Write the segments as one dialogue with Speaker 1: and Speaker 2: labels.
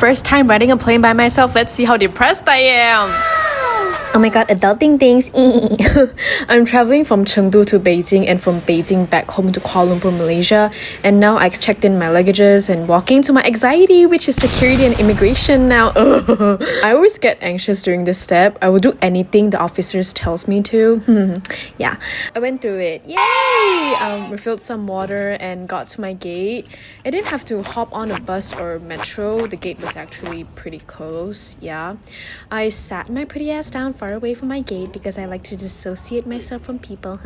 Speaker 1: First time riding a plane by myself. Let's see how depressed I am.
Speaker 2: Oh my god, adulting things.
Speaker 1: I'm traveling from Chengdu to Beijing and from Beijing back home to Kuala Lumpur, Malaysia. And now I checked in my luggages and walking to my anxiety, which is security and immigration now. I always get anxious during this step. I will do anything the officers tells me to. Yeah, I went through it. Yay! Refilled some water and got to my gate. I didn't have to hop on a bus or metro. The gate was actually pretty close. Yeah, I sat my pretty ass down far away from my gate because I like to dissociate myself from people.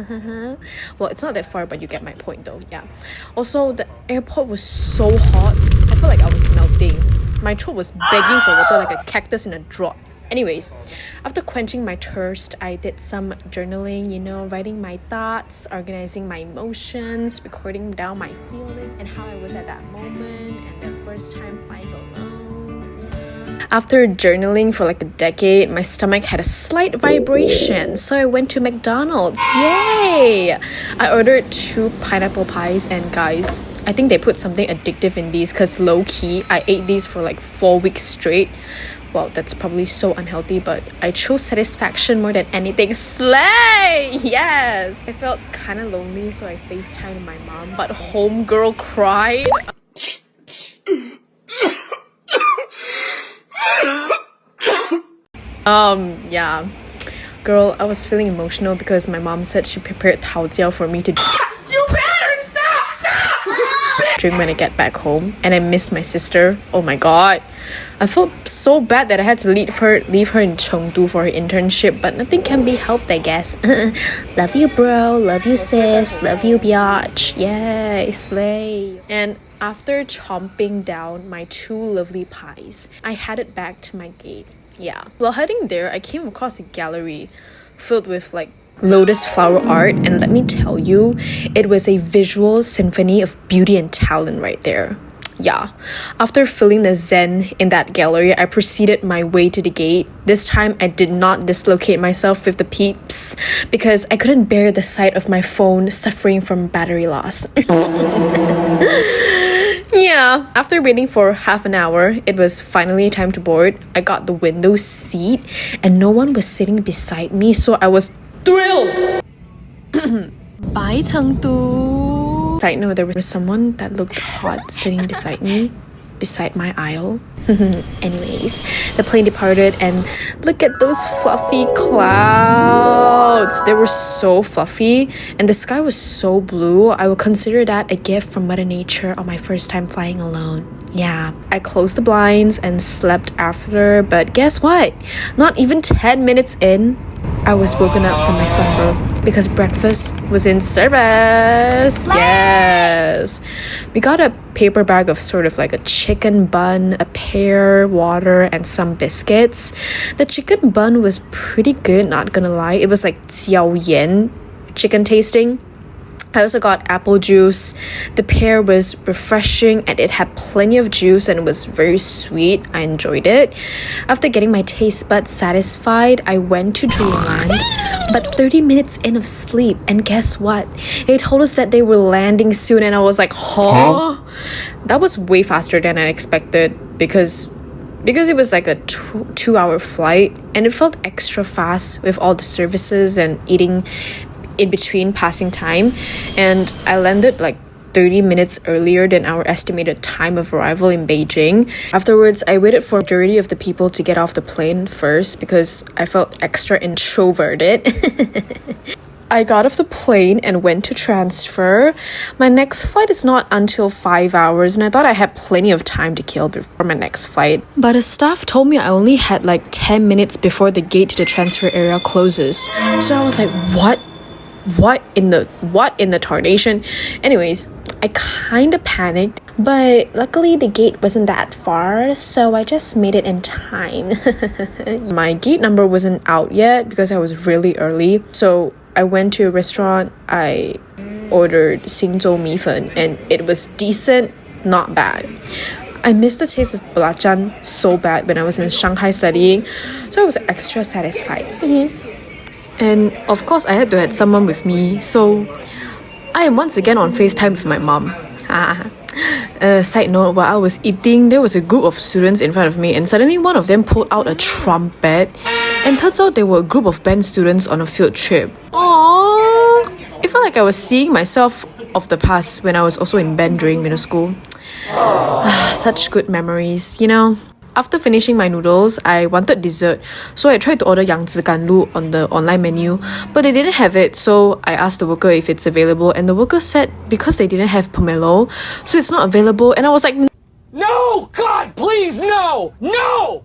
Speaker 1: Well, it's not that far, but you get my point though. Yeah. Also, the airport was so hot. I felt like I was melting. My throat was begging for water like a cactus in a drought. Anyways, after quenching my thirst, I did some journaling, writing my thoughts, organizing my emotions, recording down my feelings and how I was at that moment and that first time flying alone. After journaling for like a decade, my stomach had a slight vibration, so I went to McDonald's. Yay! I ordered 2 pineapple pies, and guys, I think they put something addictive in these because low-key, I ate these for like 4 weeks straight. Well, that's probably so unhealthy, but I chose satisfaction more than anything. Slay! Yes! I felt kind of lonely, so I FaceTimed my mom, but homegirl cried. Yeah. Girl, I was feeling emotional because my mom said she prepared tao jiao for me to
Speaker 3: You better stop!
Speaker 1: drink when I get back home, and I missed my sister. Oh my god. I felt so bad that I had to leave her in Chengdu for her internship, but nothing can be helped, I guess. Love you, bro. Love you, sis. Love you, biatch. Yay, slay. And after chomping down my 2 lovely pies, I headed back to my gate. Yeah. While heading there, I came across a gallery filled with like lotus flower art, and let me tell you, it was a visual symphony of beauty and talent right there. Yeah. After feeling the zen in that gallery, I proceeded my way to the gate. This time, I did not dislocate myself with the peeps because I couldn't bear the sight of my phone suffering from battery loss. Yeah, after waiting for half an hour, it was finally time to board. I got the window seat and no one was sitting beside me, so I was thrilled. Bye, Chengdu. Side note, there was someone that looked hot sitting beside me, beside my aisle. Anyways, the plane departed and look at those fluffy clouds. They were so fluffy and the sky was so blue. I will consider that a gift from Mother Nature on my first time flying alone. Yeah, I closed the blinds and slept after, but guess what? Not even 10 minutes in, I was woken up from my slumber because breakfast was in service. Yes. We got a paper bag of sort of like a chicken bun, a pear, water, and some biscuits. The chicken bun was pretty good, not gonna lie. It was like jiao yan chicken tasting. I also got apple juice. The pear was refreshing and it had plenty of juice and it was very sweet. I enjoyed it. After getting my taste buds satisfied, I went to Dreamland. But 30 minutes in of sleep, and guess what? They told us that they were landing soon and I was like, huh? That was way faster than I expected because it was like a 2-hour flight and it felt extra fast with all the services and eating in between passing time, and I landed like 30 minutes earlier than our estimated time of arrival in Beijing. Afterwards, I waited for the majority of the people to get off the plane first because I felt extra introverted. I got off the plane and went to transfer. My next flight is not until 5 hours and I thought I had plenty of time to kill before my next flight. But the staff told me I only had like 10 minutes before the gate to the transfer area closes. So I was like, what in the tarnation? Anyways, I kind of panicked, but luckily the gate wasn't that far, so I just made it in time. My gate number wasn't out yet because I was really early, so I went to a restaurant. I ordered Xingzhou Mi Fen and it was decent, not bad. I missed the taste of belacan so bad when I was in Shanghai studying, so I was extra satisfied. And of course, I had to have someone with me, so I am once again on FaceTime with my mom. Side note, while I was eating, there was a group of students in front of me, and suddenly one of them pulled out a trumpet, and turns out they were a group of band students on a field trip. Aww! It felt like I was seeing myself of the past when I was also in band during middle school. Such good memories, you know. After finishing my noodles, I wanted dessert, so I tried to order 杨枝甘露 on the online menu, but they didn't have it, so I asked the worker if it's available, and the worker said because they didn't have pomelo, so it's not available, and I was like,
Speaker 3: No! God, please, no! No!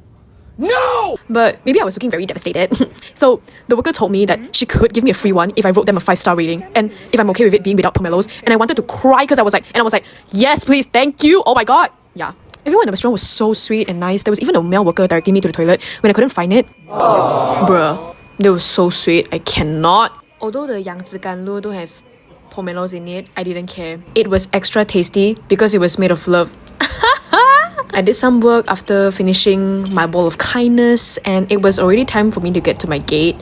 Speaker 3: No!
Speaker 1: but maybe I was looking very devastated. So the worker told me that she could give me a free one if I wrote them a 5-star rating, and if I'm okay with it being without pomelos, and I wanted to cry because I was like, yes, please, thank you, oh my god. Yeah. Everyone in the restaurant was so sweet and nice. There was even a male worker directing me to the toilet when I couldn't find it. Bruh, they were so sweet. I cannot. Although the 杨枝甘露 don't have pomelos in it, I didn't care. It was extra tasty because it was made of love. I did some work after finishing my bowl of kindness, and it was already time for me to get to my gate.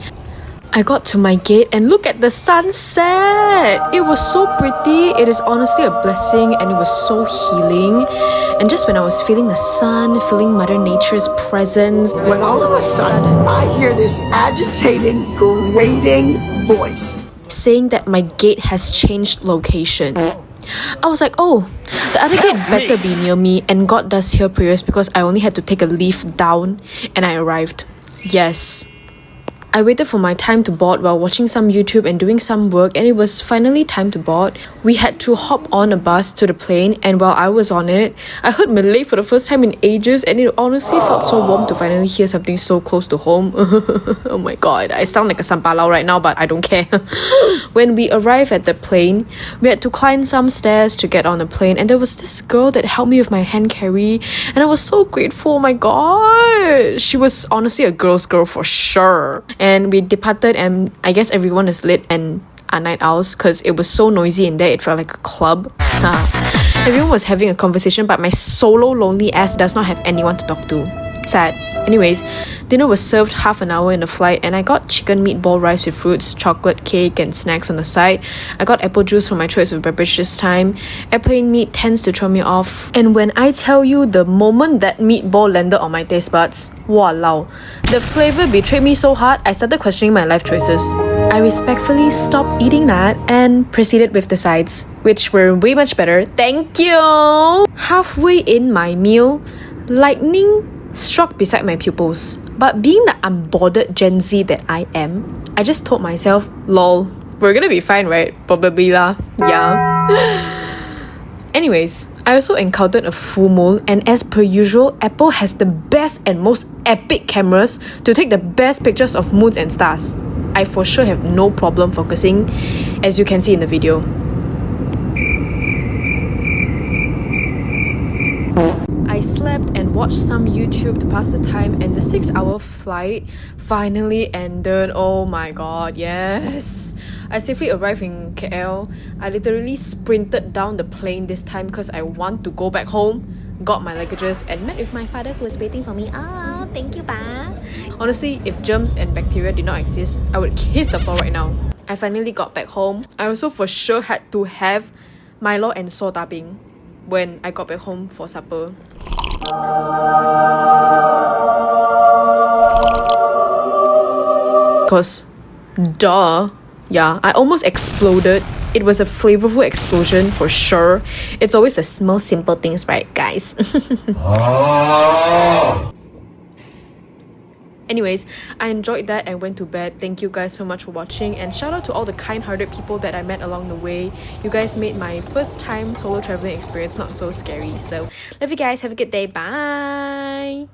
Speaker 1: I got to my gate and look at the sunset. It was so pretty. It is honestly a blessing, and it was so healing. And just when I was feeling the sun, feeling Mother Nature's presence,
Speaker 4: when all of a sudden I hear this agitating, grating voice
Speaker 1: saying that my gate has changed location. I was like, oh, the other gate better be near me, and God does hear prayers because I only had to take a leaf down and I arrived. Yes. I waited for my time to board while watching some YouTube and doing some work, and it was finally time to board. We had to hop on a bus to the plane, and while I was on it, I heard Malay for the first time in ages, and it honestly felt so warm to finally hear something so close to home. Oh my god, I sound like a sampalau right now, but I don't care. When we arrived at the plane, we had to climb some stairs to get on the plane, and there was this girl that helped me with my hand carry, and I was so grateful. Oh my god, she was honestly a girl's girl for sure. And we departed, and I guess everyone is lit and are night owls because it was so noisy in there, it felt like a club. Everyone was having a conversation, but my solo lonely ass does not have anyone to talk to. Sad. Anyways, dinner was served half an hour in the flight, and I got chicken meatball rice with fruits, chocolate cake, and snacks on the side. I got apple juice for my choice of beverage this time. Airplane meat tends to throw me off, and when I tell you the moment that meatball landed on my taste buds, walao, the flavour betrayed me so hard I started questioning my life choices. I respectfully stopped eating that and proceeded with the sides, which were way much better. Thank you! Halfway in my meal, lightning struck beside my pupils, but being the unbothered Gen Z that I am, I just told myself, lol, we're gonna be fine, right? Probably lah, yeah. Anyways, I also encountered a full moon, and as per usual, Apple has the best and most epic cameras to take the best pictures of moons and stars. I for sure have no problem focusing, as you can see in the video. I slept and watched some YouTube to pass the time, and the 6-hour flight finally ended. Oh my god, yes. I safely arrived in KL. I literally sprinted down the plane this time because I want to go back home, got my luggages, and met with my father who was waiting for me.
Speaker 2: Thank you, Pa.
Speaker 1: Honestly, if germs and bacteria did not exist, I would kiss the floor right now. I finally got back home. I also for sure had to have Milo and so tabing when I got back home for supper. Cause, duh. Yeah, I almost exploded. It was a flavorful explosion for sure. It's always the small simple things, right, guys? Anyways, I enjoyed that and went to bed. Thank you guys so much for watching, and shout out to all the kind-hearted people that I met along the way. You guys made my first time solo traveling experience not so scary. So love you guys, have a good day, bye.